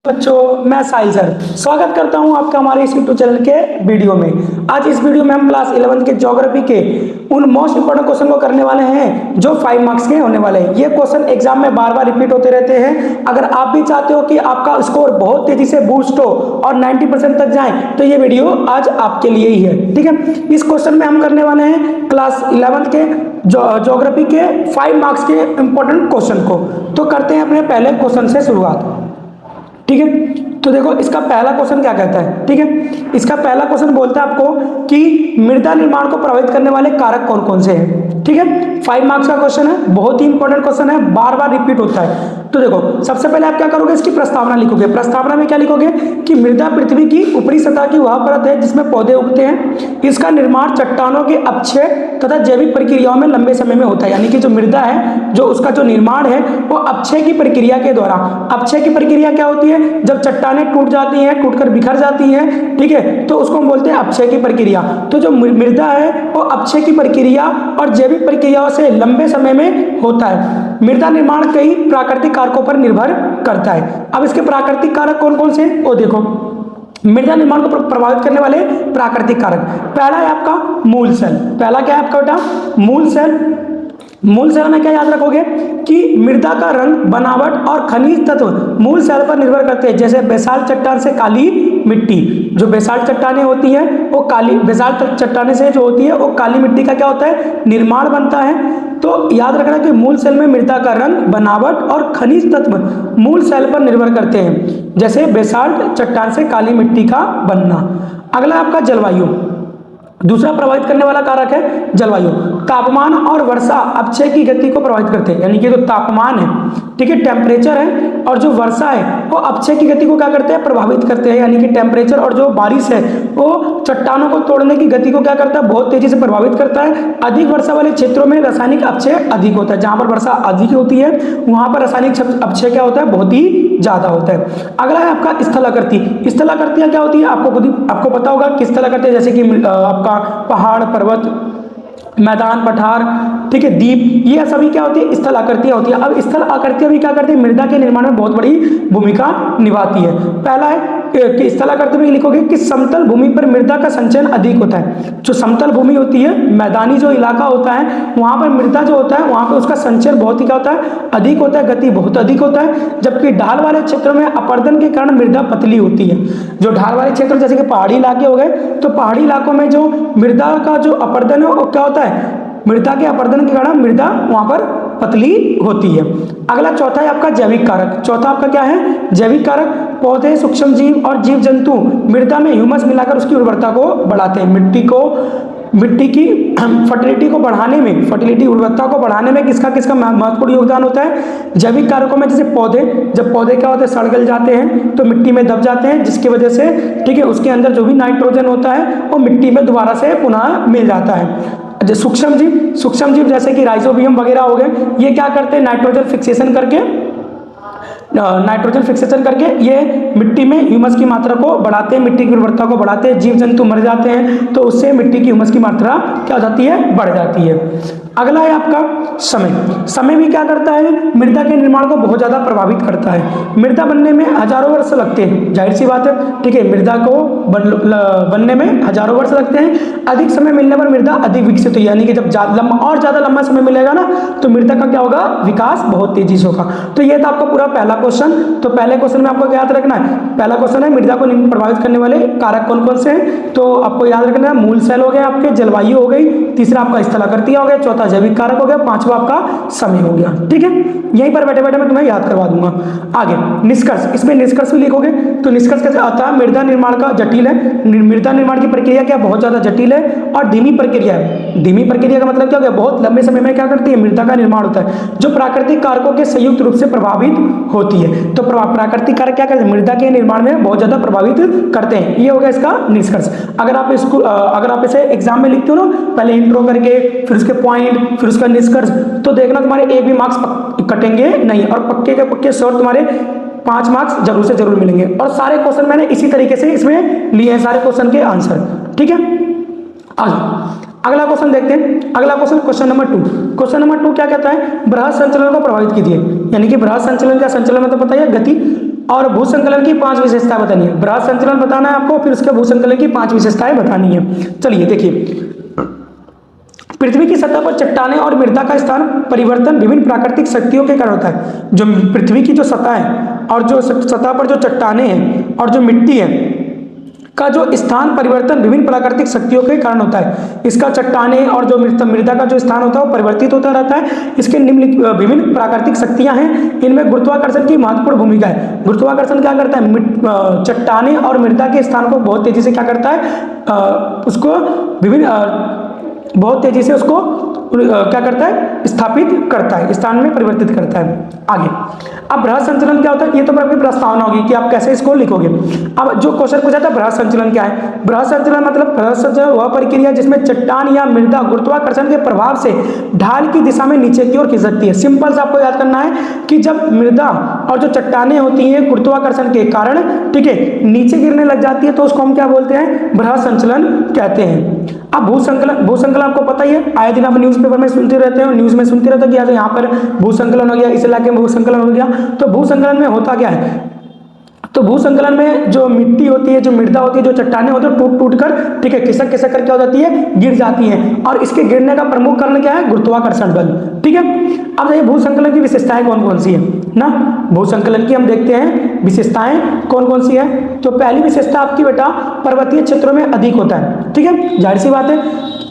बच्चों, मैं साहिल सर स्वागत करता हूं आपका हमारे इस यूट्यूब चैनल के वीडियो में। आज इस वीडियो में हम क्लास 11 के ज्योग्राफी के उन मोस्ट इंपोर्टेंट क्वेश्चन को करने वाले हैं जो 5 मार्क्स के होने वाले हैं। ये क्वेश्चन एग्जाम में बार बार रिपीट होते रहते हैं। अगर आप भी चाहते हो कि आपका स्कोर बहुत तेजी से बूस्ट हो और 90% तक जाए तो ये वीडियो आज आपके लिए ही है। ठीक है, इस क्वेश्चन में हम करने वाले हैं क्लास 11 के ज्योग्राफी के 5 मार्क्स के इंपॉर्टेंट क्वेश्चन को। तो करते हैं अपने पहले क्वेश्चन से शुरुआत। ठीक है, तो देखो इसका पहला क्वेश्चन क्या कहता है। ठीक है, इसका पहला क्वेश्चन बोलता है आपको कि मृदा निर्माण को प्रभावित करने वाले कारक कौन कौन से हैं। ठीक है, 5 मार्क्स का क्वेश्चन है, बहुत ही इंपॉर्टेंट क्वेश्चन है, बार बार रिपीट होता है। तो देखो सबसे पहले आप क्या करोगे, इसकी प्रस्तावना लिखोगे। प्रस्तावना में क्या लिखोगे कि मृदा पृथ्वी की ऊपरी सतह की वह परत है जिसमें पौधे उगते हैं। इसका निर्माण चट्टानों के अपक्षय तथा जैविक प्रक्रियाओं में लंबे समय में होता है। यानी कि जो मृदा है, जो उसका जो निर्माण है वो अपक्षय की प्रक्रिया के द्वारा। अपक्षय की प्रक्रिया क्या होती है, जब चट्टानें टूट जाती हैं, टूटकर बिखर जाती हैं, ठीक है, तो उसको हम बोलते हैं अपक्षय की प्रक्रिया। तो जो मृदा है वो अपक्षय की प्रक्रिया और जैविक प्रक्रियाओं से लंबे समय में होता है। मृदा निर्माण कई प्राकृतिक कारकों पर निर्भर करता है। अब इसके प्राकृतिक कारक कौन कौन से हैं वो देखो। मृदा निर्माण को प्रभावित करने वाले प्राकृतिक कारक, पहला है आपका मूल सेल। पहला क्या है आपका बेटा, मूल सेल। मूल सेल में क्या याद रखोगे कि मृदा का रंग, बनावट और खनिज तत्व मूल सेल पर निर्भर करते हैं। जैसे बेसाल्ट चट्टान से काली मिट्टी, जो बेसाल्ट चट्टानें होती हैं वो काली, बेसाल्ट चट्टाने से जो होती है वो काली मिट्टी का क्या होता है, निर्माण बनता है। तो याद रखना कि मूल सेल में मृदा का रंग, बनावट और खनिज तत्व मूल सेल पर निर्भर करते हैं, जैसे बेसाल्ट चट्टान से काली मिट्टी का बनना। अगला आपका जलवायु। दूसरा प्रभावित करने वाला कारक है जलवायु। तापमान और वर्षा अपक्षय की गति को प्रभावित करते हैं। यानी कि जो तापमान है, ठीक है, टेम्परेचर है, और जो वर्षा है वो अपक्षय की गति को क्या करते हैं, प्रभावित करते हैं। यानी कि टेम्परेचर और जो बारिश है वो चट्टानों को तोड़ने की गति को क्या करता है, बहुत तेजी से प्रभावित करता है। अधिक वर्षा वाले क्षेत्रों में रासायनिक अपक्षय अधिक होता है। जहां पर वर्षा अधिक होती है वहां पर रासायनिक अपक्षय क्या होता है, बहुत ही ज्यादा होता है। अगला है आपका स्थलाकृति। स्थलाकृतियां क्या होती है, आपको पता होगा कि स्थलाकृति जैसे कि आपका पहाड़, पर्वत, मैदान, पठार, ठीक है, द्वीप, ये सभी क्या होती है, स्थल आकृतियां होती है। अब स्थल आकृतियां भी क्या करती है, मृदा के निर्माण में बहुत बड़ी भूमिका निभाती है। पहला है कि स्थल आकृति में लिखोगे कि समतल भूमि पर मृदा का संचयन अधिक होता है। जो समतल भूमि होती है, मैदानी जो इलाका होता है, वहां पर मृदा जो होता है वहां पर उसका संचयन बहुत ही क्या होता है, अधिक होता है, गति बहुत अधिक होता है। जबकि ढाल वाले क्षेत्रों में अपर्दन के कारण मृदा पतली होती है। जो ढाल वाले क्षेत्र जैसे कि पहाड़ी इलाके हो गए, तो पहाड़ी इलाकों में जो मृदा का जो अपर्दन है वो क्या होता है, मृदा के अपर्दन के कारण मृदा वहां पर पतली होती है। अगला चौथा है आपका जैविक कारक। चौथा आपका क्या है, जैविक कारक। पौधे, सूक्ष्म जीव और जीव जंतु मृदा में ह्यूमस मिलाकर उसकी उर्वरता को बढ़ाते हैं। मिट्टी की फर्टिलिटी को बढ़ाने में, फर्टिलिटी उर्वरता को बढ़ाने में किसका महत्वपूर्ण योगदान होता है, जैविक कारकों में। जैसे पौधे, जब पौधे क्या होते हैं, सड़ गल जाते हैं तो मिट्टी में दब जाते हैं, जिसकी वजह से, ठीक है, उसके अंदर जो भी नाइट्रोजन होता है वो मिट्टी में दोबारा से पुनः मिल जाता है। सूक्ष्म जीव जैसे कि राइजोबियम वगैरह हो गए, ये क्या करते हैं, नाइट्रोजन फिक्सेशन करके ये मिट्टी में ह्यूमस की मात्रा को बढ़ाते हैं, मिट्टी की उर्वरता को बढ़ाते हैं। जीव जंतु मर जाते हैं तो उससे मिट्टी की ह्यूमस की मात्रा क्या हो जाती है, बढ़ जाती है। अगला है आपका समय। समय भी क्या करता है, मृदा के निर्माण को बहुत ज्यादा प्रभावित करता है। मृदा बनने में हजारों वर्ष लगते हैं, जाहिर सी बात है, ठीक है, मृदा को बनने में हजारों वर्ष लगते हैं। अधिक समय मिलने पर मृदा अधिक विकसित हुई, यानी कि जब ज्यादा लंबा समय मिलेगा ना तो मृदा का क्या होगा, विकास बहुत तेजी से होगा। तो ये था आपका पूरा पहला क्वेश्चन। तो पहले क्वेश्चन में आपको याद रखना है, पहला क्वेश्चन है मृदा को प्रभावित करने वाले कारक कौन कौन से हैं। तो आपको याद रखना है, मूल सेल हो गए आपके, जलवायु हो गई, तीसरा आपका स्थलाकृतियां हो गया, चौथा जैविक कारक हो गया, पांचवा आपका समय हो गया। ठीक है, यहीं पर बैठे बैठे मैं तुम्हें याद करवा दूंगा। आगे निष्कर्ष, इसमें निष्कर्ष भी लिखोगे। तो निष्कर्ष कैसे आता है, मृदा निर्माण का जटिल है, मृदा निर्माण की प्रक्रिया क्या बहुत ज्यादा जटिल है और धीमी प्रक्रिया है। धीमी प्रक्रिया का मतलब क्या हो गया, बहुत लंबे समय में क्या करती है, मृदा का निर्माण होता है, जो प्राकृतिक कारकों के संयुक्त रूप से प्रभावित होती है। तो प्राकृतिक कारक क्या करते हैं, मृदा के निर्माण में बहुत ज्यादा प्रभावित करते हैं। ये हो गया इसका निष्कर्ष। अगर आप इसे एग्जाम में लिखते हो ना, पहले इंट्रो करके, फिर उसके पॉइंट, फिर उसका निष्कर्ष, तो देखना तुम्हारे एक भी मार्क्स कटेंगे नहीं, और पक्के के पक्के शोर तुम्हारे 5 मार्क्स जरूर से जरूर मिलेंगे। और सारे क्वेश्चन मैंने इसी तरीके से इसमें लिए हैं, सारे क्वेश्चन के आंसर। ठीक है, अगला क्वेश्चन देखते हैं। अगला क्वेश्चन नंबर 2। क्वेश्चन नंबर 2 क्या कहता है, बृहद संचलन को प्रभावित कीजिए। यानी कि बृहद संचलन का संचलन मतलब पता है गति, और भूसंकलन की 5 विशेषताएं बतानी है। बृहद संचलन बताना है आपको, फिर उसके भूसंकलन की 5 विशेषताएं बतानी है। चलिए देखिए, पृथ्वी की सतह पर चट्टानें और मृदा का स्थान परिवर्तन विभिन्न प्राकृतिक शक्तियों के कारण होता है। जो पृथ्वी की जो सतह है और जो सतह पर जो चट्टानें हैं और जो मिट्टी है का जो स्थान परिवर्तन विभिन्न प्राकृतिक शक्तियों के कारण होता है। इसका चट्टानें और जो मृदा का जो स्थान होता है वो परिवर्तित होता रहता है। इसके निम्नलिखित विभिन्न प्राकृतिक शक्तियां हैं, इनमें गुरुत्वाकर्षण की महत्वपूर्ण भूमिका है। गुरुत्वाकर्षण क्या करता है, चट्टानें और मृदा के स्थान को बहुत तेजी से क्या करता है, उसको विभिन्न बहुत तेजी से उसको क्या करता है, स्थापित करता है, स्थान में परिवर्तित करता है। आगे, अब बृहद संचलन क्या होता है, ये तो आपकी प्रस्तावना होगी कि आप कैसे इसको लिखोगे। अब जो क्वेश्चन पूछा था बृहद संचलन क्या है, बृहद संचलन मतलब बृहद संचलन वह प्रक्रिया जिसमें चट्टान या मृदा गुरुत्वाकर्षण के प्रभाव से ढाल की दिशा में नीचे की ओर खिसकती है। सिंपल से आपको याद करना है कि जब मृदा और जो चट्टानें होती हैं गुरुत्वाकर्षण के कारण, ठीक है, नीचे गिरने लग जाती है तो उसको हम क्या बोलते हैं, बृहद संचलन कहते हैं। अब भूसंकलन आपको पता ही है, आए दिन आप न्यूज़पेपर में सुनते रहते हो, न्यूज़ में सुनते रहते हो कि यहाँ पर भूसंकलन हो गया, इस इलाके में भूसंकलन हो गया। तो भूसंकलन में होता क्या है, तो भूसंकलन में जो मिट्टी होती है, जो मृदा होती है, जो चट्टानें होती है, टूट टूट कर, ठीक है, खिसक खिसक कर क्या हो जाती है, गिर जाती हैं। और इसके गिरने का प्रमुख कारण क्या है, गुरुत्वाकर्षण बल। ठीक है, अब देखिए भूसंकलन की विशेषताएं कौन कौन सी है ना, भूसंकलन की हम देखते हैं विशेषताएं कौन कौन सी है। तो पहली विशेषता आपकी बेटा पर्वतीय क्षेत्रों में अधिक होता है। ठीक है, जाहिर सी बात है,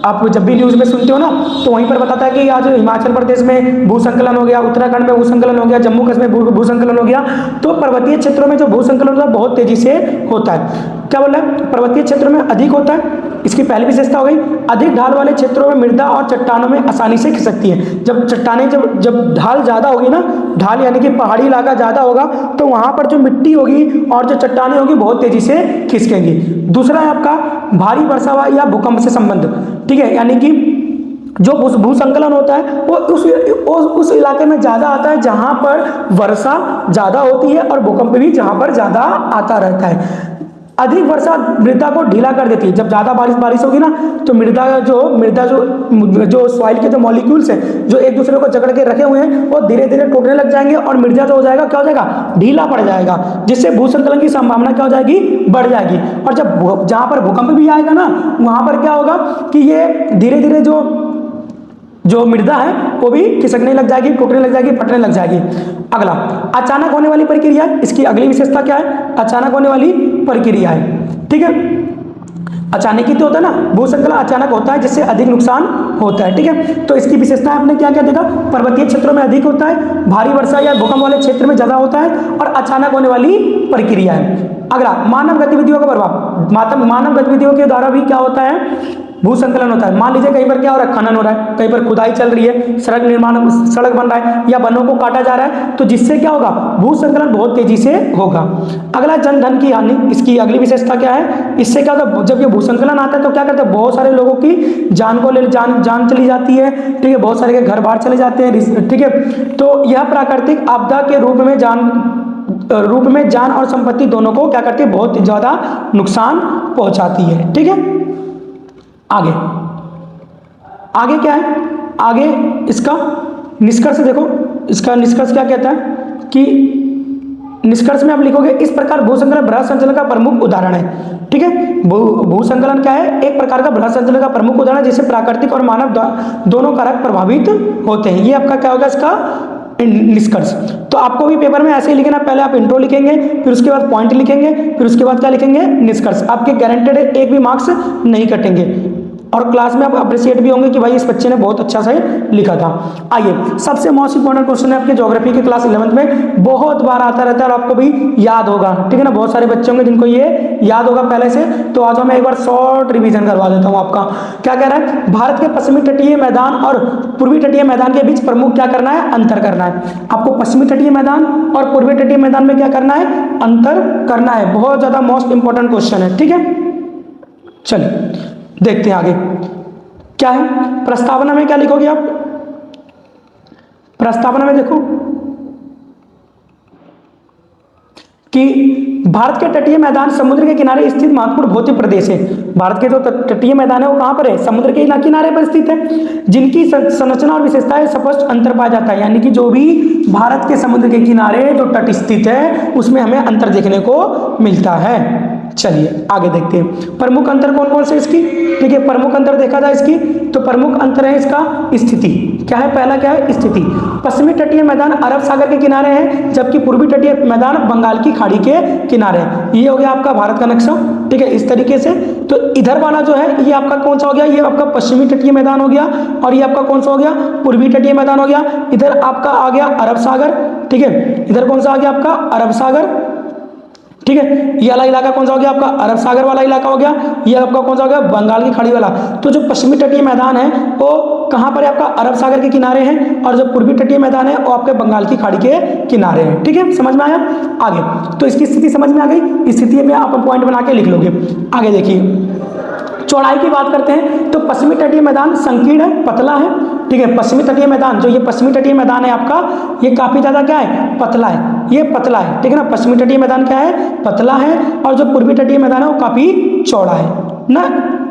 आप जब भी न्यूज़ में सुनते हो ना तो वहीं पर बताता है कि आज हिमाचल प्रदेश में भूसंकलन हो गया, उत्तराखंड में भूसंकलन हो गया, जम्मू कश्मीर में भूसंकलन हो गया। तो पर्वतीय क्षेत्रों में जो भूसंकलन होता है बहुत तेजी से होता है। क्या बोला है, पर्वतीय क्षेत्रों में अधिक होता है, इसकी पहली विशेषता हो गई। अधिक ढाल वाले क्षेत्रों में मृदा और चट्टानों में आसानी से खिसकती है। जब चट्टानें जब ढाल ज़्यादा होगी ना, ढाल यानी कि पहाड़ी इलाका ज़्यादा होगा, तो वहाँ पर जो मिट्टी होगी और जो चट्टानें होगी बहुत तेजी से खिसकेंगी। दूसरा है आपका भारी वर्षा या भूकंप से संबंध। ठीक है, यानी कि जो भूसंकलन होता है वो उस इलाके में ज़्यादा आता है जहाँ पर वर्षा ज़्यादा होती है और भूकंप भी जहाँ पर ज़्यादा आता रहता है। अधिक वर्षा मृदा को ढीला कर देती है। जब ज़्यादा बारिश होगी ना तो मृदा जो सॉइल के जो मॉलिक्यूल्स हैं जो एक दूसरे को जकड़ के रखे हुए हैं वो धीरे धीरे टूटने लग जाएंगे और मृदा जो हो जाएगा क्या हो जाएगा, ढीला पड़ जाएगा, जिससे भूसंकलन की संभावना क्या हो जाएगी, बढ़ जाएगी। और जब जहाँ पर भूकंप भी आएगा ना वहाँ पर क्या होगा कि ये धीरे धीरे जो मृदा है वो भी खिसकने लग जाएगी, टूटने लग जाएगी, फटने लग जाएगी। अगला, अचानक होने वाली प्रक्रिया, इसकी अगली विशेषता क्या है, अचानक होने वाली प्रक्रिया है। ठीक है, अचानक ही तो होता है ना, भूसंकलन अचानक होता है जिससे अधिक नुकसान होता है। ठीक है, तो इसकी विशेषता आपने क्या क्या देखा, पर्वतीय क्षेत्रों में अधिक होता है, भारी वर्षा या भूकंप वाले क्षेत्र में ज़्यादा होता है और अचानक होने वाली प्रक्रिया है। अगला, मानव गतिविधियों का प्रभाव, मानव गतिविधियों के द्वारा भी क्या होता है, भूसंकलन होता है। मान लीजिए कहीं पर क्या हो रहा है, खनन हो रहा है, कहीं पर खुदाई चल रही है, सड़क बन रहा है या वनों को काटा जा रहा है, तो जिससे क्या होगा, भूसंकलन बहुत तेजी से होगा। अगला, जन धन की हानि, इसकी अगली विशेषता क्या है, इससे क्या होता है, जब ये भूसंकलन आता है तो क्या करते हैं, बहुत सारे लोगों की जान चली जाती है। ठीक है, बहुत सारे के घर बाहर चले जाते हैं। ठीक है, तो यह प्राकृतिक आपदा के रूप में जान और संपत्ति दोनों को क्या करती है, बहुत ज़्यादा नुकसान पहुंचाती है। ठीक है, आगे क्या है, आगे इसका निष्कर्ष देखो, इसका निष्कर्ष क्या कहता है कि निष्कर्ष में आप लिखोगे, इस प्रकार भूसंकलन बृहद संचलन का प्रमुख उदाहरण है। ठीक है, भूसंकलन क्या है, एक प्रकार का बृहद संचलन का प्रमुख उदाहरण है जिससे प्राकृतिक और मानव दोनों कारक प्रभावित होते हैं। ये आपका क्या होगा, इसका निष्कर्ष। तो आपको भी पेपर में ऐसे ही लिखना, पहले आप इंट्रो लिखेंगे, फिर उसके बाद पॉइंट लिखेंगे, फिर उसके बाद क्या लिखेंगे, निष्कर्ष। आपके गारंटेड एक भी मार्क्स नहीं कटेंगे और क्लास में आप अप्रिशिएट भी होंगे कि भाई इस बच्चे ने बहुत अच्छा से लिखा था। आइए, सबसे मोस्ट इंपॉर्टेंट क्वेश्चन है आपके ज्योग्राफी के क्लास 11th में, बहुत बार आता रहता है और आपको भी याद होगा। ठीक है ना, बहुत सारे बच्चे होंगे जिनको ये याद होगा पहले से। तो आज मैं एक बार शॉर्ट रिवीजन करवा देता हूँ आपका। क्या कह रहा है, भारत के पश्चिमी तटीय मैदान और पूर्वी तटीय मैदान के बीच प्रमुख क्या करना है, अंतर करना है। आपको पश्चिमी तटीय मैदान और पूर्वी तटीय मैदान में क्या करना है, अंतर करना है। बहुत ज्यादा मोस्ट इंपॉर्टेंट क्वेश्चन है। ठीक है, चलिए देखते हैं आगे क्या है। प्रस्तावना में क्या लिखोगे आप, प्रस्तावना में देखो कि भारत के तटीय मैदान समुद्र के किनारे स्थित महत्वपूर्ण भौतिक प्रदेश है। भारत के जो तटीय मैदान है वो कहाँ पर है? समुद्र के किनारे पर स्थित है, जिनकी संरचना और विशेषताएं स्पष्ट अंतर पाया जाता है। यानी कि जो भी भारत के समुद्र के किनारे जो तट स्थित है उसमें हमें अंतर देखने को मिलता है। चलिए आगे देखते हैं प्रमुख अंतर कौन कौन से इसकी। ठीक है, प्रमुख अंतर देखा जाए इसकी तो प्रमुख अंतर है इसका स्थिति। क्या है? पहला क्या है? स्थिति। पश्चिमी तटीय मैदान अरब सागर के किनारे है, जबकि पूर्वी तटीय मैदान बंगाल की खाड़ी के किनारे है। ये हो गया आपका भारत का नक्शा। ठीक है, इस तरीके से। तो इधर वाला जो है ये आपका कौन सा हो गया? ये आपका पश्चिमी तटीय मैदान हो गया, और ये आपका कौन सा हो गया? पूर्वी तटीय मैदान हो गया। इधर आपका आ गया अरब सागर। ठीक है, इधर कौन सा आ गया आपका? अरब सागर। ठीक है, ये वाला इलाका कौन सा हो गया आपका? अरब सागर वाला इलाका हो गया। ये आपका कौन सा हो गया? बंगाल की खाड़ी वाला। तो जो पश्चिमी तटीय मैदान है वो कहाँ पर है आपका? अरब सागर के किनारे है, और जो पूर्वी तटीय मैदान है वो आपके बंगाल की खाड़ी के किनारे है। ठीक है, समझ में आया? आगे तो इसकी स्थिति समझ में आ गई। स्थिति में आप पॉइंट बना के लिख लोगे। आगे देखिए चौड़ाई की बात करते हैं तो पश्चिमी तटीय मैदान संकीर्ण है, पतला है। ठीक है, पश्चिमी तटीय मैदान जो ये पश्चिमी तटीय मैदान है आपका, ये काफी ज्यादा क्या है? पतला है। ये पतला है। ठीक है ना, पश्चिमी तटीय मैदान क्या है? पतला है। और जो पूर्वी तटीय मैदान है वो काफी चौड़ा है ना।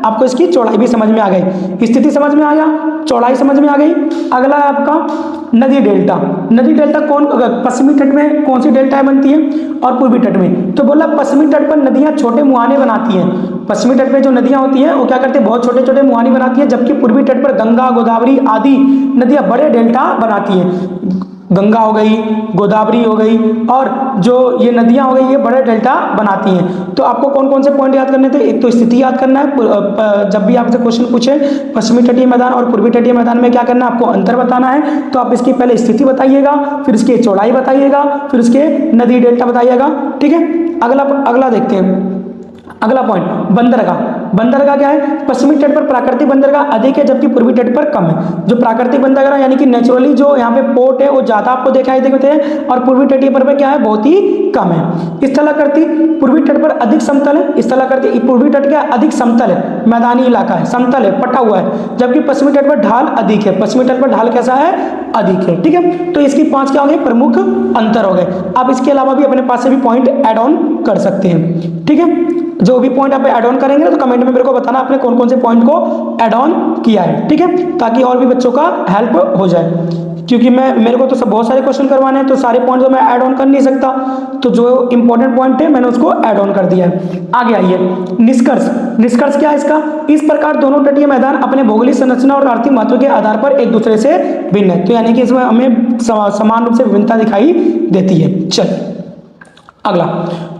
आपको इसकी चौड़ाई भी समझ में आ गई, स्थिति समझ में आ गया, चौड़ाई समझ में आ गई। अगला है आपका नदी डेल्टा। नदी डेल्टा कौन? पश्चिमी तट में कौन सी डेल्टाएं बनती हैं और पूर्वी तट में? तो बोला पश्चिमी तट पर नदियां छोटे मुहाने बनाती हैं। पश्चिमी तट पे जो नदियां होती हैं वो क्या करते हैं? बहुत छोटे छोटे मुहाने बनाती हैं, जबकि पूर्वी तट पर गंगा, गोदावरी आदि नदियां बड़े डेल्टा बनाती हैं। गंगा हो गई, गोदावरी हो गई, और जो ये नदियां हो गई ये बड़े डेल्टा बनाती हैं। तो आपको कौन कौन से पॉइंट याद करने थे? एक तो स्थिति याद करना है। जब भी आपसे क्वेश्चन पूछे पश्चिमी तटीय मैदान और पूर्वी तटीय मैदान में क्या करना है? आपको अंतर बताना है। तो आप इसकी पहले स्थिति बताइएगा, फिर इसकी चौड़ाई बताइएगा, फिर उसके नदी डेल्टा बताइएगा। ठीक है, अगला देखते हैं। अगला पॉइंट बंदरगाह। बंदरगाह क्या है? पश्चिमी तट पर प्राकृतिक बंदरगाह अधिक है, जबकि पूर्वी तट पर कम है। जो प्राकृतिक बंदरगाह यानी कि नेचुरली जो यहाँ पे पोर्ट है वो ज्यादा आपको दिखाई देते हैं, और पूर्वी तटीय पर क्या है? बहुत ही कम है। स्थलाकृति पूर्वी तट पर अधिक समतल है। स्थलाकृति पूर्वी तट क्या अधिक समतल है, मैदानी इलाका है, समतल है, पटा हुआ है, जबकि पश्चिमी तट पर ढाल अधिक है। पश्चिमी तट पर ढाल कैसा है? अधिक है। ठीक है, तो इसकी 5 क्या हो गए? प्रमुख अंतर हो गए। आप इसके अलावा भी अपने पास से भी पॉइंट एड ऑन कर सकते हैं। ठीक है, जो भी पॉइंट आप ऐड ऑन करेंगे ना तो कमेंट में मेरे को बताना आपने कौन कौन से पॉइंट को ऐड ऑन किया है। ठीक है, ताकि और भी बच्चों का हेल्प हो जाए, क्योंकि मेरे को तो सब बहुत सारे क्वेश्चन करवाने हैं, तो सारे पॉइंट तो मैं ऐड ऑन कर नहीं सकता। तो जो इंपॉर्टेंट पॉइंट है मैंने उसको ऐड ऑन कर दिया है। आगे आइए निष्कर्ष। निष्कर्ष क्या है इसका? इस प्रकार दोनों तटीय मैदान अपने भौगोलिक संरचना और आर्थिक महत्व के आधार पर एक दूसरे से भिन्न है। तो यानी कि इसमें हमें समान रूप से विभिन्नता दिखाई देती है। चल अगला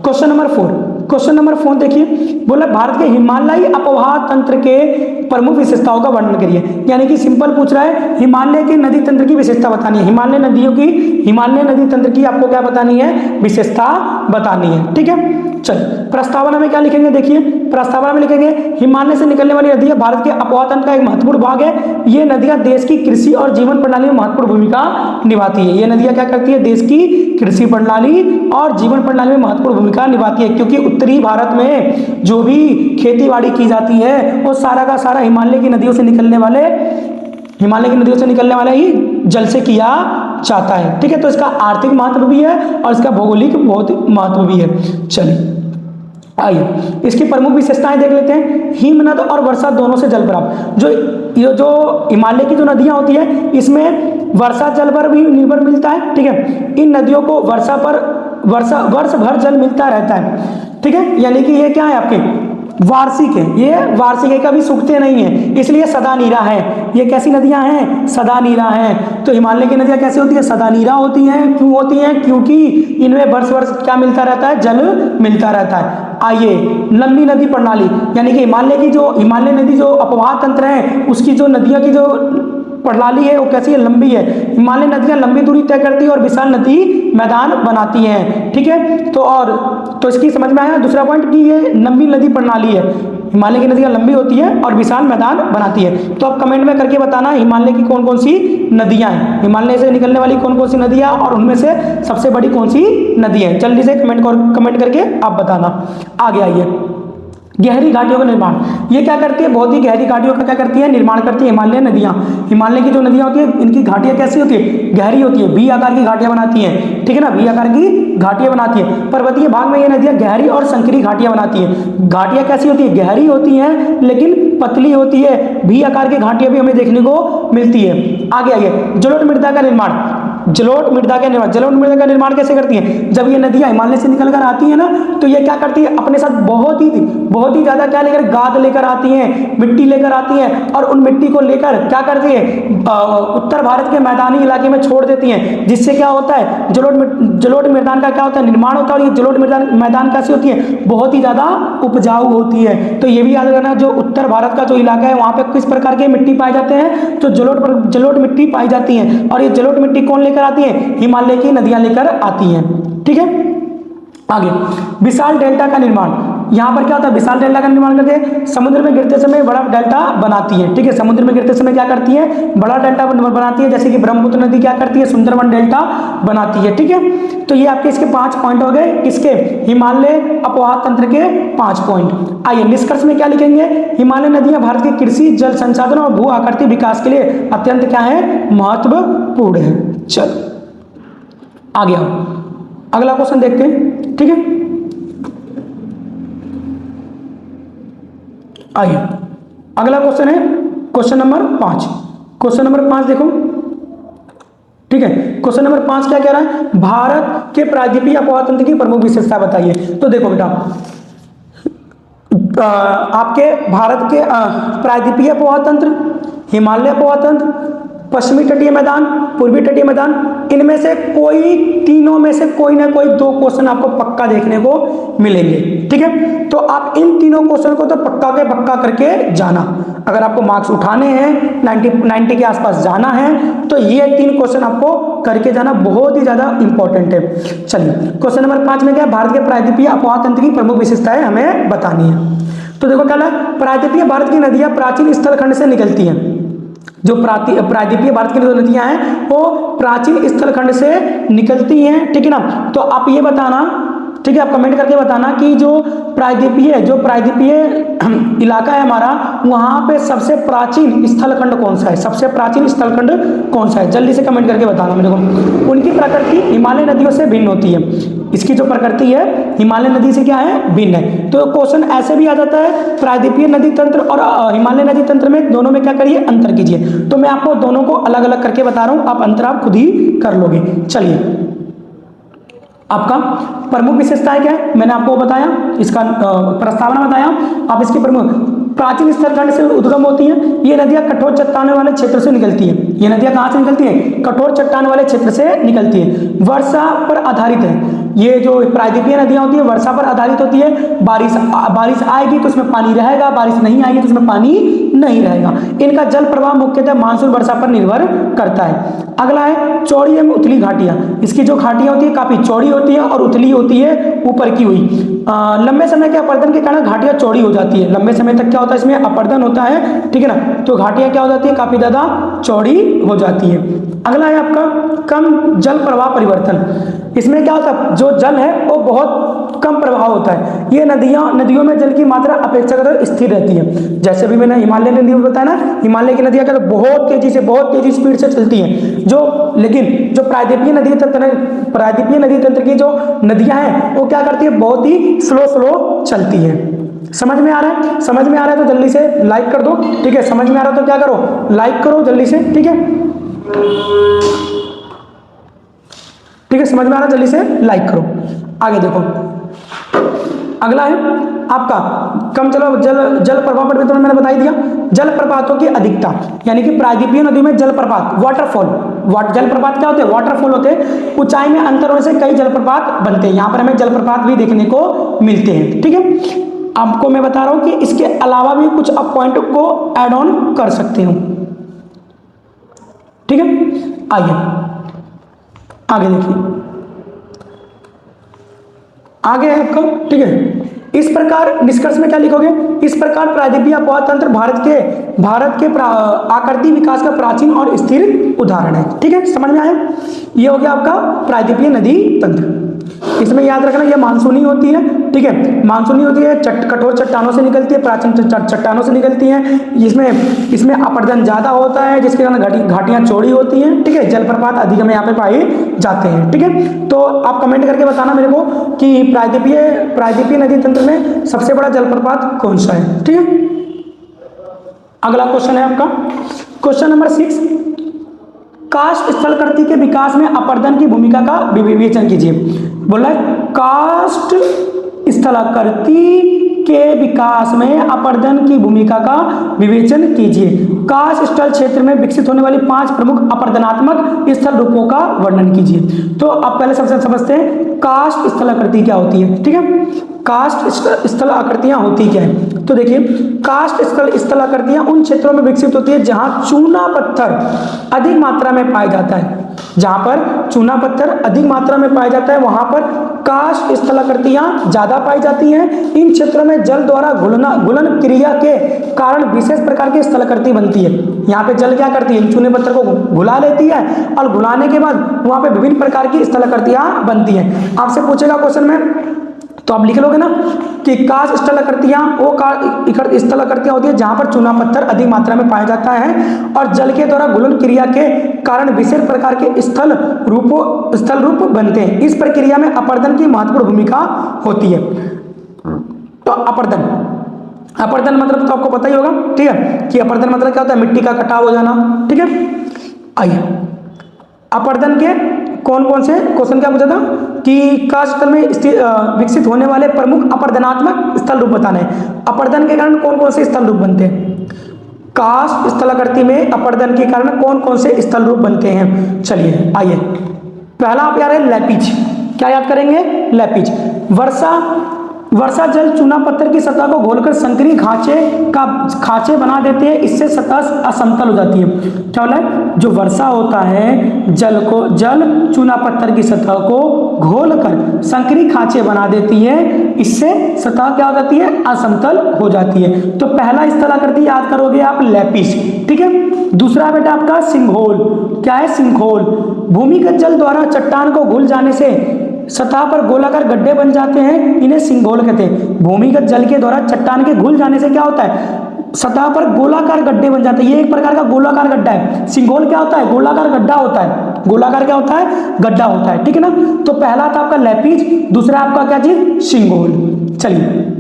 क्वेश्चन नंबर 4। क्वेश्चन नंबर 4 देखिए, बोला भारत के हिमालयी अपवाह तंत्र के प्रमुख विशेषताओं का वर्णन करिए। यानी कि सिंपल पूछ रहा है, हिमालय के नदी तंत्र की विशेषता बतानी है। हिमालय नदी तंत्र की आपको क्या बतानी है? विशेषता बतानी है। ठीक है, चलिए प्रस्तावना में क्या लिखेंगे? देखिए प्रस्तावना में लिखेंगे हिमालय से निकलने वाली नदियां भारत के अपवाह तंत्र का एक महत्वपूर्ण भाग है। ये नदियां देश की कृषि और जीवन प्रणाली में महत्वपूर्ण भूमिका निभाती है। ये नदियां क्या करती है? देश की कृषि प्रणाली और जीवन प्रणाली में महत्वपूर्ण भूमिका निभाती है, क्योंकि उत्तरी भारत में जो भी खेती बाड़ी की जाती है वो सारा का सारा हिमालय की नदियों से निकलने वाले ही जल से किया जाता है। ठीक है, तो इसका आर्थिक महत्व भी है और इसका भौगोलिक बहुत महत्व भी है। चलिए आइए इसकी प्रमुख विशेषताएं देख लेते हैं। हिमनद और वर्षा दोनों से जल प्राप्त। जो हिमालय की जो नदियां होती है इसमें वर्षा जल पर भी निर्भर मिलता है। ठीक है, इन नदियों को वर्ष भर जल मिलता रहता है। ठीक है, यानी कि ये क्या है? आपके वार्षिक है। ये वार्षिक है, कभी सूखते नहीं है, इसलिए सदा नीरा है। ये कैसी नदियां हैं? सदा नीरा हैं। तो हिमालय की नदियां कैसी होती है? सदा नीरा होती हैं। क्यों होती हैं? क्योंकि इनमें वर्ष क्या मिलता रहता है? जल मिलता रहता है। आइए लंबी नदी प्रणाली, यानी कि हिमालय नदी जो अपवाह तंत्र है उसकी जो नदियों की जो प्रणाली है वो कैसी है? लंबी है। हिमालय नदियां लंबी दूरी तय करती है और विशाल नदी मैदान बनाती हैं। ठीक है, तो इसकी समझ में आया। दूसरा पॉइंट कि ये लंबी नदी प्रणाली है, हिमालय की नदियां लंबी होती है और विशाल मैदान बनाती है। तो आप कमेंट में करके बताना हिमालय की कौन कौन सी नदियां हैं, हिमालय से निकलने वाली कौन कौन सी नदियां और उनमें से सबसे बड़ी कौन सी नदी है। जल्दी से कमेंट करके आप बताना। आगे आइए गहरी घाटियों का निर्माण, ये क्या करती है, बहुत ही गहरी घाटियों का क्या करती है, निर्माण करती है हिमालय नदियां। हिमालय की जो नदियां होती है इनकी घाटियां कैसी होती है, गहरी होती है, वी आकार की घाटियां बनाती हैं, ठीक है ना, वी आकार की घाटियां बनाती है। पर्वतीय भाग में ये नदियां गहरी और संकरी घाटियां बनाती हैं। घाटियां कैसी होती है, गहरी होती हैं लेकिन पतली होती है, वी आकार की घाटियां भी हमें देखने को मिलती है। आगे जलोढ़ मृदा का निर्माण, जलोढ़ मृदा का निर्माण, जलोढ़ मृदा का निर्माण कैसे करती हैं, जब ये नदियां हिमालय से निकलकर आती है ना, तो ये क्या करती है, अपने साथ बहुत ही ज्यादा क्या लेकर, गाद लेकर आती हैं, मिट्टी लेकर आती हैं, और उन मिट्टी को लेकर क्या करती है, उत्तर भारत के मैदानी इलाके में छोड़ देती हैं, जिससे क्या होता है, जलोढ़ मैदान का क्या होता है, निर्माण होता है। और ये जलोढ़ मैदान कैसी होती है, बहुत ही ज्यादा उपजाऊ होती है। तो ये भी याद रखना, जो उत्तर भारत का जो इलाका है वहां पे किस प्रकार के मिट्टी पाए जाते हैं, तो जलोढ़ मिट्टी पाई जाती है। और ये जलोढ़ मिट्टी कौन लेकर आती है, हिमालय की नदियां लेकर आती हैं, ठीक है। आगे विशाल डेल्टा का निर्माण, यहां पर क्या होता है, विशाल डेल्टा का निर्माण करते हैं, समुद्र में गिरते समय बड़ा डेल्टा बनाती है, ठीक है, समुद्र में गिरते समय क्या करती है, बड़ा डेल्टा बनाती है, जैसे कि ब्रह्मपुत्र नदी क्या करती है, सुंदरवन डेल्टा बनाती है, ठीक है। तो ये आपके इसके 5 पॉइंट हो गए, किसके, हिमालय अपवाह तंत्र के 5 पॉइंट। आइए निष्कर्ष में क्या लिखेंगे, हिमालय नदियां भारत के कृषि, जल संसाधन और भू आकृति विकास के लिए अत्यंत क्या है, महत्वपूर्ण है। चलो आगे आओ, अगला क्वेश्चन देखते हैं, ठीक है। आइए अगला क्वेश्चन है क्वेश्चन नंबर 5। क्वेश्चन नंबर 5 देखो, ठीक है। क्वेश्चन नंबर 5 क्या कह रहा है, भारत के प्रायद्वीपीय अपवाह तंत्र की प्रमुख विशेषता बताइए। तो देखो बेटा, आपके भारत के प्रायद्वीपीय अपवाह तंत्र, हिमालय अपवाह तंत्र, पश्चिमी तटीय मैदान, पूर्वी तटीय मैदान, इनमें से कोई, तीनों में से कोई ना कोई 2 क्वेश्चन आपको पक्का देखने को मिलेंगे, ठीक है। तो आप इन तीनों क्वेश्चन को तो पक्का के पक्का करके जाना। अगर आपको मार्क्स उठाने हैं, 90 के आसपास जाना है, तो ये 3 क्वेश्चन आपको करके जाना, बहुत ही ज्यादा इंपॉर्टेंट है। चलिए क्वेश्चन नंबर 5 में क्या, भारत के प्रायद्वीपीय अपवाह तंत्र की प्रमुख विशेषताएं हमें बतानी है। तो देखो क्या है, प्रायद्वीपीय भारत की नदियां प्राचीन स्थलखंड से निकलती हैं। जो प्रायद्वीपीय भारत की जो नदियां हैं वो प्राचीन स्थलखंड से निकलती हैं, ठीक है ना। तो आप ये बताना, ठीक है, आप कमेंट करके बताना कि जो प्रायद्वीपीय इलाका है हमारा, वहां पे सबसे प्राचीन स्थलखंड कौन सा है, सबसे प्राचीन स्थलखंड कौन सा है, जल्दी से कमेंट करके बताना मेरे को। उनकी प्रकृति हिमालय नदियों से भिन्न होती है, इसकी जो प्रकृति है हिमालय नदी से क्या है, भिन्न है। तो क्वेश्चन ऐसे भी आ जाता है, प्रायद्वीपीय नदी तंत्र और हिमालय नदी तंत्र में दोनों में क्या करिए, अंतर कीजिए। तो मैं आपको दोनों को अलग अलग करके बता रहा हूं, आप अंतर आप खुद ही कर लोगे। चलिए आपका प्रमुख विशेषताएं क्या है, मैंने आपको बताया, इसका प्रस्तावना बताया। आप इसकी प्रमुख, प्राचीन स्थलखंड से उद्गम होती हैं ये नदियां, कठोर चट्टान वाले क्षेत्र से निकलती हैं। ये नदियां कहां से निकलती हैं, कठोर चट्टान वाले क्षेत्र से निकलती हैं। वर्षा पर आधारित है, ये जो प्रायद्वीपीय नदियां होती है वर्षा पर आधारित होती है। बारिश आएगी तो उसमें पानी रहेगा, बारिश नहीं आएगी तो उसमें पानी नहीं रहेगा। इनका जल प्रवाह मुख्यतः मानसून वर्षा पर निर्भर करता है। अगला है चौड़ी एवं उथली घाटियां, इसकी जो घाटियां होती है काफी चौड़ी होती है और उथली होती है, ऊपर की हुई। लंबे समय के अपर्दन के कारण घाटियां चौड़ी हो जाती है, लंबे समय तक क्या होता है, इसमें अपर्दन होता है, ठीक है ना। तो घाटियां क्या हो जाती है, काफी ज्यादा चौड़ी हो जाती है। अगला है आपका कम जल प्रवाह परिवर्तन, इसमें क्या होता है, जो जल है वो बहुत कम प्रवाह होता है। ये नदियों में जल की मात्रा अपेक्षाकृत स्थिर रहती है। जैसे भी मैंने हिमालय नदी में बताया ना, हिमालय की नदियां क्या बहुत तेजी स्पीड से चलती हैं, लेकिन जो प्रायद्वीपीय नदी तंत्र की जो नदियां हैं वो क्या करती है, बहुत ही स्लो चलती है। समझ में आ रहा है, समझ में आ रहा है तो जल्दी से लाइक कर दो, ठीक है। समझ में आ रहा है तो क्या करो, लाइक करो जल्दी से, ठीक है, ठीक है। समझ में आ रहा है, जल्दी से लाइक करो। आगे देखो, अगला है आपका कम जल प्रवाह परिवर्तन, मैंने बता ही दिया। जल प्रपातों की अधिकता, यानी कि प्रायद्वीपीय नदियों में जल प्रपात, जल प्रपात क्या होते हैं, वाटरफॉल होते हैं। ऊंचाई में अंतर होने से कई जलप्रपात बनते हैं, यहाँ पर हमें जलप्रपात भी देखने को मिलते हैं, ठीक है। आपको मैं बता रहा हूं कि इसके अलावा भी कुछ आप पॉइंट को ऐड ऑन कर सकते हो, ठीक है। आगे देखिए, आगे है आपका, ठीक है। इस प्रकार निष्कर्ष में क्या लिखोगे, इस प्रकार प्रायद्वीपीय अपवाह तंत्र भारत के आकृति विकास का प्राचीन और स्थिर उदाहरण है, ठीक है। समझ में आया, ये हो गया आपका प्रायद्वीपीय नदी तंत्र। इसमें याद रखना ये मानसूनी होती है, ठीक है, मानसूनी होती है, कठोर चट्टानों से निकलती है, प्राचीन चट्टानों से निकलती हैं। इसमें अपरदन ज़्यादा होता है, जिसके कारण घाटियाँ चौड़ी होती हैं, ठीक है, जलप्रपात अधिक में यहाँ पे पाए जाते हैं, ठीक है। तो आप कमेंट करके बताना मेरे को कि प्रायद्वीपीय नदी तंत्र में सबसे बड़ा जलप्रपात कौन सा है, ठीक है। अगला क्वेश्चन है आपका क्वेश्चन नंबर 6, काष्ठ स्थलकृति के विकास में अपरदन की भूमिका का विवेचन कीजिए। बोला है काष्ठ स्थलाकृति के विकास में अपरदन की भूमिका का विवेचन कीजिए। काष्ठ स्थल क्षेत्र में विकसित होने वाली 5 प्रमुख अपरदनात्मक स्थल रूपों का वर्णन कीजिए। तो आप पहले सबसे समझते हैं काष्ठ स्थलाकृति क्या होती है, ठीक है। काष्ठ स्थल आकृतियां होती क्या है, तो देखिए काष्ठ स्थल आकृतियां उन क्षेत्रों में विकसित होती है जहां चूना पत्थर अधिक मात्रा में पाया जाता है। जहां पर चूना पत्थर अधिक मात्रा में पाया जाता है वहां पर काष्ठ स्थलाकृतियां ज्यादा पाई जाती हैं। इन क्षेत्रों में जल द्वारा घुलन क्रिया के कारण विशेष प्रकार की स्थलाकृति बनती है। यहाँ पे जल क्या करती है, चूने पत्थर को घुला लेती है और घुलाने के बाद वहां पे विभिन्न प्रकार की स्थलाकृतियां बनती हैं। आपसे पूछेगा क्वेश्चन में तो आप लिख लोगे ना कि काष्ठ स्थलाकृतियां वो स्थलाकृतियां होती है जहां पर चूना पत्थर अधिक मात्रा में पाया जाता है और जल के द्वारा घुलन क्रिया के कारण विशेष प्रकार के स्थल रूप बनते हैं। इस प्रक्रिया में अपरदन की महत्वपूर्ण भूमिका होती है। तो अपरदन मतलब तो आपको पता ही होगा, ठीक है, कि अपरदन मतलब क्या होता है, मिट्टी का कटाव हो जाना, ठीक है। आइए अपरदन के कौन कौन से क्वेश्चन क्या पूछा था कि काष्ठ स्थल में विकसित होने वाले प्रमुख अपरदनात्मक स्थल रूप बताने हैं। अपरदन के कारण कौन कौन से स्थल रूप बनते हैं, काष्ठ स्थलाकृति में अपरदन के कारण कौन कौन से स्थल रूप बनते हैं। चलिए आइए पहला आप याद है लैपिज, क्या याद करेंगे, लैपिज। वर्षा जल चूना पत्थर की सतह को घोलकर संकरी खांचे बना देते हैं, इससे सतह असमतल हो जाती है। क्या बोला है, जो वर्षा होता है जल चूना पत्थर की सतह को घोलकर संकरी खांचे बना देती है, इससे सतह क्या हो जाती है, असमतल हो जाती है। तो पहला स्थलाकृति याद करोगे आप लैपिस, ठीक है। दूसरा बेटा आपका सिंघोल, क्या है, सिंघोल। भूमिगत जल द्वारा चट्टान को घुल जाने से सतह पर गोलाकार गड्ढे बन जाते हैं, इन्हें सिंघोल कहते हैं। भूमिगत जल के द्वारा चट्टान के घुल जाने से क्या होता है, सतह पर गोलाकार गड्ढे बन जाते हैं। ये एक प्रकार का गोलाकार गड्ढा है। सिंघोल क्या होता है, गोलाकार गड्ढा होता है। गोलाकार क्या होता है, गड्ढा होता है, ठीक है ना। तो पहला था आपका लैपिज, दूसरा आपका क्या चीज, सिंघोल। चलिए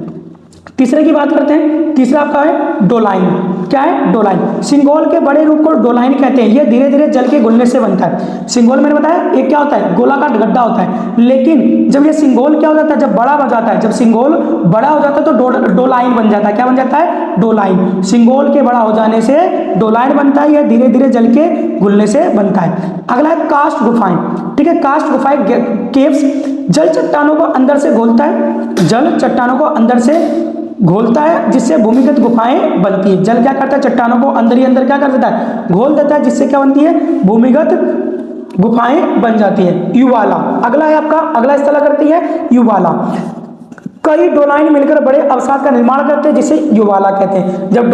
तीसरे की बात करते हैं। तीसरा आपका है डोलाइन, क्या है, डोलाइन। सिंघोल के बड़े रूप को डोलाइन कहते हैं। यह धीरे धीरे जल के घुलने से बनता है। सिंघोल मैंने बताया एक क्या होता है, गोलाकार गड्ढा होता है, लेकिन जब ये सिंघोल क्या हो जाता है, जब बड़ा हो जाता है, जब सिंघोल बड़ा हो जाता है तो डोलाइन बन जाता है। क्या बन जाता है, डोलाइन। सिंघोल के बड़ा हो जाने से डोलाइन बनता है, यह धीरे धीरे जल के घुलने से बनता है। अगला है काष्ठ गुफाएं, ठीक है। काष्ठ गुफाएं केव्स, जल चट्टानों को अंदर से घोलता है, जल चट्टानों को अंदर से घोलता है, जिससे भूमिगत गुफाएं बनती है। जल क्या करता है, चट्टानों को अंदर ही अंदर क्या कर देता है, घोल देता है, जिससे क्या बनती है, भूमिगत गुफाएं बन जाती है। युवाला अगला है आपका, अगला स्थलाकृति है युवाला। कई डोलाइन मिलकर बड़े अवसाद का निर्माण करते हैं, जिसे युवाला कहते हैं। जब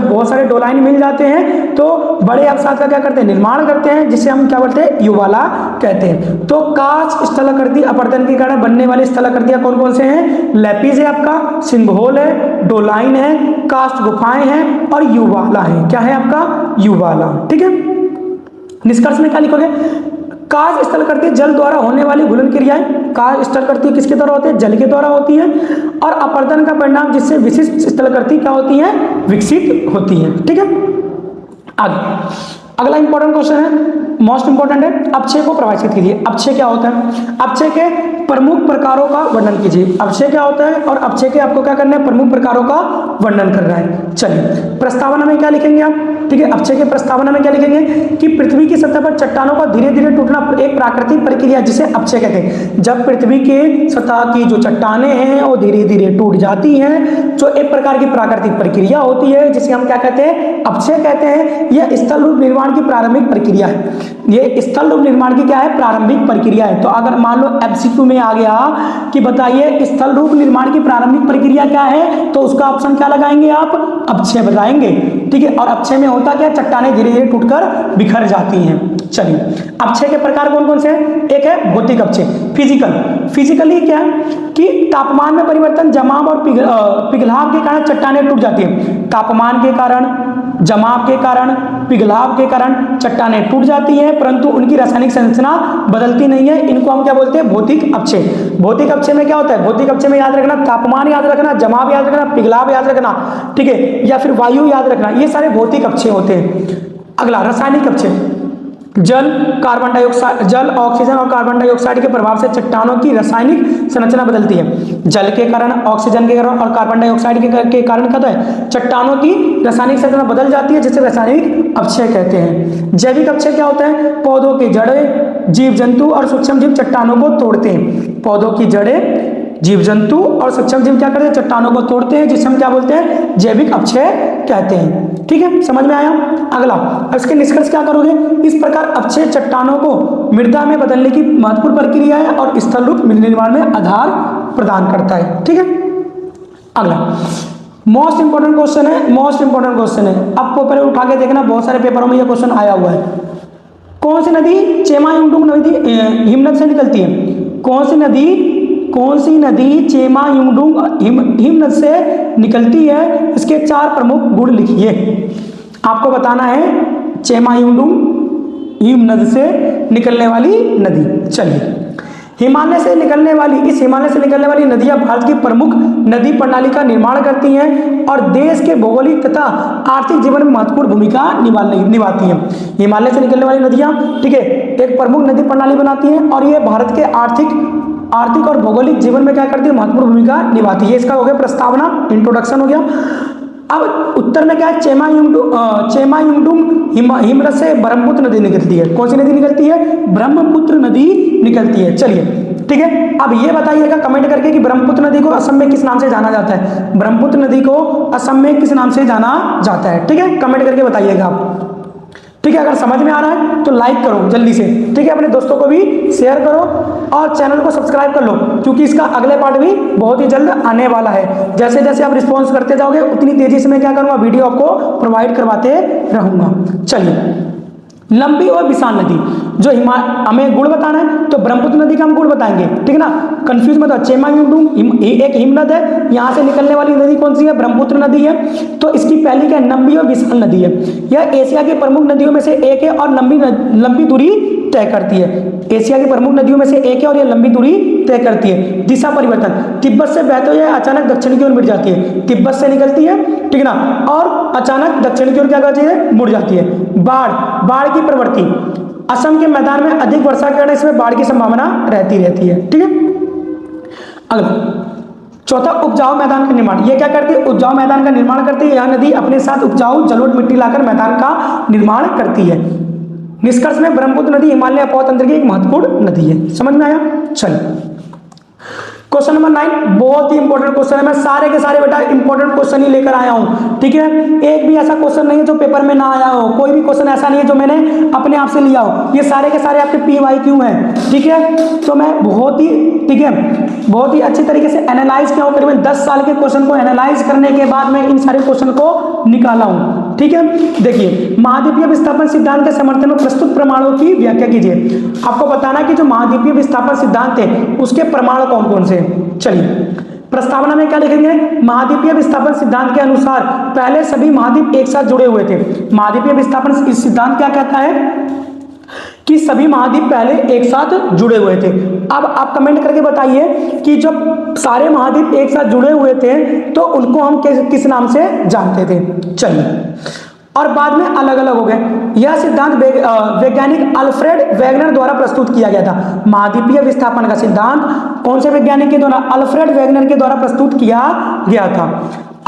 बहुत सारे डोलाइन मिल जाते हैं तो बड़े अवसाद का क्या करते हैं, निर्माण करते हैं, जिसे हम क्या बोलते हैं, युवाला कहते हैं। तो काष्ठ स्थलाकृति अपरदन के कारण बनने वाली स्थलाकृतियां कौन कौन से हैं, लैपिज है आपका, सिंघोल है, डोलाइन है, काष्ठ गुफाएं हैं और युवाला है। क्या है आपका, युवाला, ठीक है। निष्कर्ष में क्या लिखोगे, काष्ठ स्थलाकृति जल द्वारा होने वाली घुलन क्रियाएं, काष्ठ स्थलाकृति किसके द्वारा होती है, जल के द्वारा होती है, और अपरदन का परिणाम जिससे विशिष्ट स्थलाकृति क्या होती है, विकसित होती है, ठीक है। आगे अगला इंपॉर्टेंट क्वेश्चन है, मोस्ट इंपॉर्टेंट है, अपक्षय को परिभाषित कीजिए। अपक्षय क्या होता है, अपक्षय के प्रमुख प्रकारों का वर्णन कीजिए। अपक्षय क्या होता है और अपक्षय के आपको क्या करना है, प्रमुख प्रकारों का वर्णन करना है। चलिए प्रस्तावना में क्या लिखेंगे आप, ठीक है। अपक्षय के प्रस्तावना में क्या लिखेंगे कि पृथ्वी की सतह पर चट्टानों का धीरे धीरे टूटना एक प्राकृतिक प्रक्रिया, जिसे अपक्षय कहते हैं। जब पृथ्वी के सतह की जो चट्टानें हैं वो धीरे धीरे टूट जाती हैं, जो एक प्रकार की प्राकृतिक प्रक्रिया होती है, जिसे हम क्या कहते हैं, अपक्षय कहते हैं। यह स्थल रूप निर्माण की प्रारंभिक प्रक्रिया है। ये स्थल रूप निर्माण की क्या है, प्रारंभिक प्रक्रिया है। तो अगर मान लो एमसीक्यू में आ गया कि बताइए स्थल रूप निर्माण की प्रारंभिक प्रक्रिया क्या है, तो उसका ऑप्शन क्या लगाएंगे आप, अपक्षय बताएंगे। ठीक है। और अक्षय में होता क्या, चट्टानें धीरे धीरे टूटकर बिखर जाती हैं। चलिए, अक्षय के प्रकार कौन कौन से हैं? एक है भौतिक अक्षय, फिजिकल। फिजिकली क्या है कि तापमान में परिवर्तन, जमाव और पिघलाव के कारण चट्टानें टूट जाती हैं। तापमान के कारण, जमाव के कारण, पिघलाव के कारण चट्टानें टूट जाती हैं, परंतु उनकी रासायनिक संरचना बदलती नहीं है। इनको हम क्या बोलते हैं? भौतिक अक्षय। भौतिक अक्षय में क्या होता है? भौतिक अक्षय में याद रखना, तापमान याद रखना, जमाव याद रखना, पिघलाव याद रखना, ठीक है, या फिर वायु याद रखना, ये सारे भौतिक अक्षय होते हैं। अगला रासायनिक अक्षय, जल, कार्बन डाइऑक्साइड, जल, ऑक्सीजन और कार्बन डाइऑक्साइड के प्रभाव से चट्टानों की रासायनिक संरचना बदलती है। जल के कारण, ऑक्सीजन के कारण और कार्बन डाइऑक्साइड के कारण क्या है? चट्टानों की रासायनिक संरचना बदल जाती है, जिसे रासायनिक अक्षय कहते हैं। जैविक अक्षय क्या होता है? पौधों की जड़ें, जीव जंतु और सूक्ष्म जीव चट्टानों को तोड़ते हैं। पौधों की जड़ें, जीव जंतु और सूक्ष्म जीव क्या करते हैं? चट्टानों को तोड़ते हैं, जिसे हम क्या बोलते हैं? जैविक अक्षय कहते हैं। ठीक है, समझ में आया? अगला, इसके निष्कर्ष क्या करोगे? इस प्रकार अक्षय चट्टानों को मृदा में बदलने की महत्वपूर्ण प्रक्रिया है और स्थल रूप निर्माण में आधार प्रदान करता है। ठीक है, अगला मोस्ट इंपोर्टेंट क्वेश्चन है, मोस्ट इंपोर्टेंट क्वेश्चन है। अब पेपर उठा के देखना, बहुत सारे पेपरों में यह क्वेश्चन आया हुआ है। कौन सी नदी चेमायुंगडुंग नदी हिमनद से निकलती है? कौन सी नदी चेमायुंगडुंग हिमनद से निकलती है? इसके 4 प्रमुख गुण लिखिए। आपको बताना है चेमायुंगडुंग हिमनद से निकलने वाली नदी। चलिए, हिमालय से निकलने वाली नदियां भारत की प्रमुख नदी प्रणाली का निर्माण करती हैं और देश के भौगोलिक तथा आर्थिक जीवन में महत्वपूर्ण भूमिका निभाती हैं। हिमालय से निकलने वाली नदियां, ठीक है, एक प्रमुख नदी प्रणाली बनाती हैं और ये भारत के आर्थिक और भौगोलिक जीवन में क्या करती है? महत्वपूर्ण भूमिका निभाती है। इसका हो गया प्रस्तावना, इंट्रोडक्शन हो गया। अब उत्तर में क्या है? चेमायुंगडुंग हिमनद से ब्रह्मपुत्र नदी निकलती है। कौन सी नदी निकलती है? ब्रह्मपुत्र नदी निकलती है। चलिए, ठीक है, अब ये बताइएगा कमेंट करके कि ब्रह्मपुत्र नदी को असम में किस नाम से जाना जाता है? ब्रह्मपुत्र नदी को असम में किस नाम से जाना जाता है? ठीक है, कमेंट करके बताइएगा आप। ठीक है, अगर समझ में आ रहा है तो लाइक करो जल्दी से, ठीक है, अपने दोस्तों को भी शेयर करो और चैनल को सब्सक्राइब कर लो, क्योंकि इसका अगले पार्ट भी बहुत ही जल्द आने वाला है। जैसे जैसे आप रिस्पॉन्स करते जाओगे उतनी तेजी से मैं क्या करूँगा? वीडियो आपको प्रोवाइड करवाते रहूँगा। चलिए, लंबी और विशाल नदी, जो हमें गुण बताना है तो ब्रह्मपुत्र नदी का हम गुण बताएंगे, ठीक है ना, कंफ्यूज मत हो। चेमायुंगडुंग एक हिमनद है, यहाँ से निकलने वाली नदी कौन सी है? ब्रह्मपुत्र नदी है। तो इसकी पहली क्या है? लंबी और विशाल नदी है। यह एशिया की प्रमुख नदियों में से एक है और लंबी दूरी तय करती है। एशिया की प्रमुख नदियों में से एक है और यह लंबी दूरी तय करती है। दिशा परिवर्तन, तिब्बत से बहते हुए अचानक दक्षिण की ओर मुड़ जाती है। तिब्बत से निकलती है, ठीक है ना, और अचानक दक्षिण की ओर क्या करती है? मुड़ जाती है। बाढ़ की प्रवृत्ति, असम के मैदान में अधिक वर्षा के कारण इसमें बाढ़ की संभावना रहती है। ठीक है, अगला चौथा, उपजाऊ मैदान का निर्माण। ये क्या करती है? उपजाऊ मैदान का निर्माण करती है। यह नदी अपने साथ उपजाऊ जलोढ़ मिट्टी लाकर मैदान का निर्माण करती है। निष्कर्ष में ब्रह्मपुत्र नदी हिमालय अपोह तंत्र की एक महत्वपूर्ण नदी है। समझ में आया? चलिए, क्वेश्चन नंबर 9 बहुत ही इंपॉर्टेंट क्वेश्चन है। मैं सारे के सारे बेटा इंपॉर्टेंट क्वेश्चन ही लेकर आया हूं, ठीक है। एक भी ऐसा क्वेश्चन नहीं है जो पेपर में ना आया हो, कोई भी क्वेश्चन ऐसा नहीं है जो मैंने अपने आप से लिया हो। ये सारे के सारे आपके PYQ हैं, ठीक है। तो मैं बहुत ही अच्छी तरीके से एनालाइज किया हूं। करीबन 10 साल के क्वेश्चन को एनालाइज करने के बाद मैं इन सारे क्वेश्चन को निकाला हूं, ठीक है। देखिए, महाद्वीपीय विस्थापन सिद्धांत के समर्थन में प्रस्तुत प्रमाणों की व्याख्या कीजिए। आपको बताना कि जो महाद्वीपीय विस्थापन सिद्धांत है उसके प्रमाण कौन कौन से। चलिए, प्रस्तावना में क्या लिखेंगे? महाद्वीपीय विस्थापन सिद्धांत के अनुसार पहले सभी महाद्वीप एक साथ जुड़े हुए थे। महाद्वीपीय विस्थापन सिद्धांत क्या कहता है कि सभी महाद्वीप पहले एक साथ जुड़े हुए थे। अब आप कमेंट करके बताइए कि जब सारे महाद्वीप एक साथ जुड़े हुए थे तो उनको हम किस नाम से जानते थे। चलिए, और बाद में अलग अलग हो गए। यह सिद्धांत वैज्ञानिक अल्फ्रेड वेगनर द्वारा प्रस्तुत किया गया था। महाद्वीपीय विस्थापन का सिद्धांत कौन से वैज्ञानिक के द्वारा? अल्फ्रेड वेगनर के द्वारा प्रस्तुत किया गया था।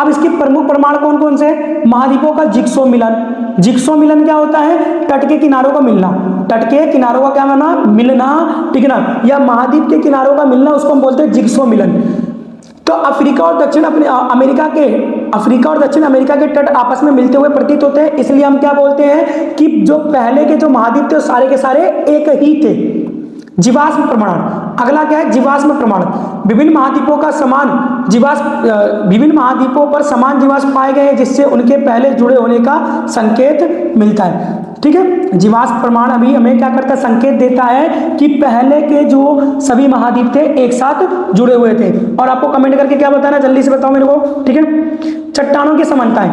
अब इसके प्रमुख प्रमाण कौन कौन से? महाद्वीपों का जिग्सो मिलन। जिग्सो मिलन क्या होता है? तट के किनारों का मिलना। तट के किनारों का क्या मिलना, ठीक है ना, या महाद्वीप के किनारों का मिलना, उसको हम बोलते हैं जिग्सो मिलन। तो अफ्रीका और दक्षिण अमेरिका के तट आपस में मिलते हुए प्रतीत होते हैं, इसलिए हम क्या बोलते हैं कि जो पहले के जो महाद्वीप थे सारे के सारे एक ही थे। जीवाश्म प्रमाण, अगला क्या है, जीवाश्म प्रमाण। विभिन्न महाद्वीपों का समान जीवाश्म विभिन्न महाद्वीपों पर समान जीवाश्म पाए गए हैं, जिससे उनके पहले जुड़े होने का संकेत मिलता है। ठीक है, जीवाश्म प्रमाण अभी हमें क्या करता है, संकेत देता है कि पहले के जो सभी महाद्वीप थे एक साथ जुड़े हुए थे। और आपको कमेंट करके क्या बताना, जल्दी से बताओ मेरे को। ठीक है, चट्टानों की समानताएं,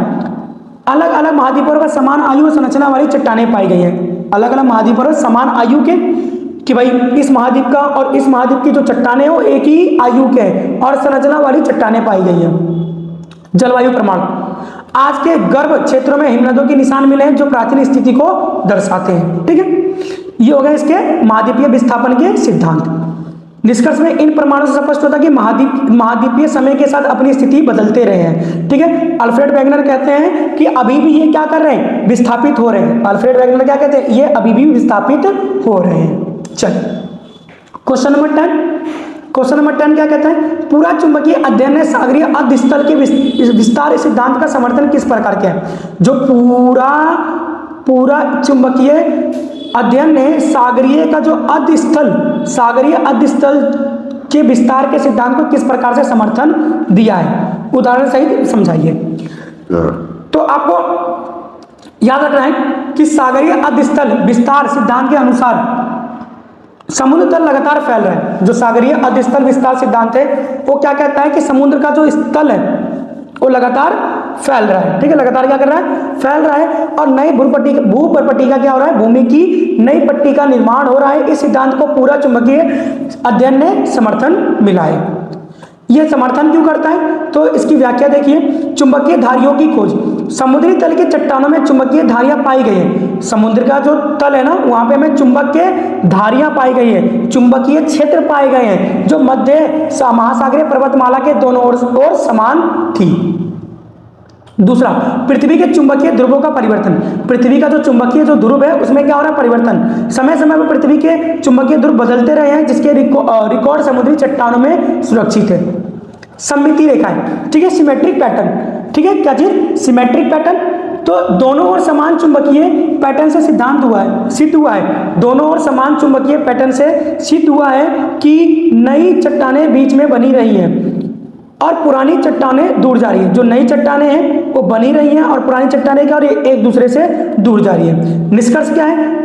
अलग अलग महाद्वीपों पर समान आयु और संरचना वाली चट्टानें पाई गई हैं। अलग अलग महाद्वीपों पर समान आयु के, कि भाई इस महाद्वीप का और इस महाद्वीप की जो चट्टानें हो एक ही आयु के हैं और संरचना वाली चट्टानें पाई गई हैं। जलवायु प्रमाण, आज के गर्भ क्षेत्रों में हिमनदों के निशान मिले हैं जो प्राचीन स्थिति को दर्शाते हैं। ठीक है, ये हो गए इसके महाद्वीपीय विस्थापन के सिद्धांत। निष्कर्ष में इन प्रमाणों से स्पष्ट होता है कि महाद्वीपीय समय के साथ अपनी स्थिति बदलते रहे हैं। ठीक है, अल्फ्रेड वेगनर कहते हैं कि अभी भी ये क्या कर रहे हैं, विस्थापित हो रहे हैं। अल्फ्रेड वेगनर क्या कहते हैं, ये अभी भी विस्थापित हो रहे हैं। चल क्वेश्चन नंबर 10, क्वेश्चन नंबर 10 क्या कहता है, पूरा चुंबकीय अध्ययन ने सागरीय अधस्थल के विस्तार सिद्धांत का समर्थन किस प्रकार किया है। जो पूरा चुंबकीय अध्ययन ने सागरीय का जो सागरीय अधस्थल के विस्तार के सिद्धांत को किस प्रकार से समर्थन दिया है, उदाहरण सहित समझाइए। तो आपको याद रखना है कि सागरीय अधस्थल विस्तार सिद्धांत के अनुसार समुद्र तल लगातार फैल रहा है। जो सागरीय अधस्थल विस्तार सिद्धांत है वो क्या कहता है कि समुद्र का जो स्थल है वो लगातार फैल रहा है। ठीक है, लगातार क्या कर रहा है, फैल रहा है। और नई भूपट्टी का क्या हो रहा है, भूमि की नई पट्टी का निर्माण हो रहा है। इस सिद्धांत को पूरा चुंबकीय अध्ययन ने समर्थन मिला है। यह समर्थन क्यों करता है, तो इसकी व्याख्या देखिए। चुंबकीय धारियों की खोज, समुद्री तल के चट्टानों में चुंबकीय धारियां पाई गई है। समुद्र का जो तल है ना, वहां पे हमें चुंबकीय धारियां पाई गई है, चुंबकीय क्षेत्र पाए गए हैं जो मध्य महासागरीय पर्वतमाला के दोनों ओर समान थी। दूसरा, पृथ्वी के चुंबकीय ध्रुवों का परिवर्तन। पृथ्वी का जो चुंबकीय जो ध्रुव है उसमें क्या हो रहा है, परिवर्तन। समय समय पर पृथ्वी के चुंबकीय ध्रुव बदलते रहे हैं, जिसके रिकॉर्ड समुद्री चट्टानों में सुरक्षित है। सममिति रेखाएं, ठीक है, सिमेट्रिक पैटर्न। ठीक है, क्या चीज, सिमेट्रिक पैटर्न। तो दोनों ओर समान चुंबकीय पैटर्न से सिद्ध हुआ है दोनों ओर समान चुंबकीय पैटर्न से सिद्ध हुआ है कि नई चट्टानें बीच में बनी रही हैं और पुरानी चट्टानें दूर जा रही है। जो नई चट्टानें हैं वो बनी रही हैं और पुरानी चट्टानें क्या, और एक दूसरे से दूर जा रही है। निष्कर्ष क्या है,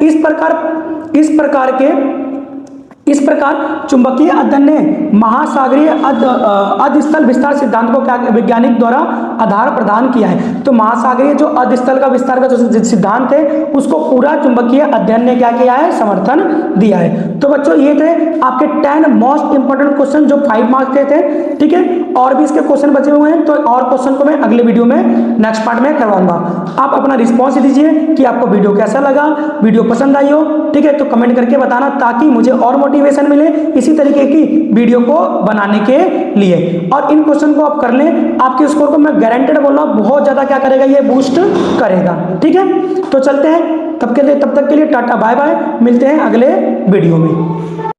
इस प्रकार चुंबकीय अध्ययन ने महासागरीय अधस्थल विस्तार सिद्धांत को क्या वैज्ञानिक द्वारा आधार प्रदान किया है। तो महासागरीय जो अधस्थल का विस्तार का जो सिद्धांत है उसको पूरा चुंबकीय अध्ययन ने क्या किया है, समर्थन दिया है। तो बच्चों ये थे आपके 10 मोस्ट इंपोर्टेंट क्वेश्चन जो 5 मार्क्स के थे। ठीक है, और भी इसके क्वेश्चन बचे हुए हैं, तो और क्वेश्चन को मैं अगले वीडियो में नेक्स्ट पार्ट में करवाऊंगा। आप अपना रिस्पॉन्स दीजिए कि आपको वीडियो कैसा लगा, वीडियो पसंद आई हो। ठीक है, तो कमेंट करके बताना ताकि मुझे और मोटिवेशन मिले इसी तरीके की वीडियो को बनाने के लिए। और इन क्वेश्चन को आप कर लें, आपके स्कोर को मैं गारंटेड बोल रहा हूं बहुत ज्यादा क्या करेगा, ये बूस्ट करेगा। ठीक है, तो चलते हैं, तब तक के लिए टाटा बाय बाय, मिलते हैं अगले वीडियो में।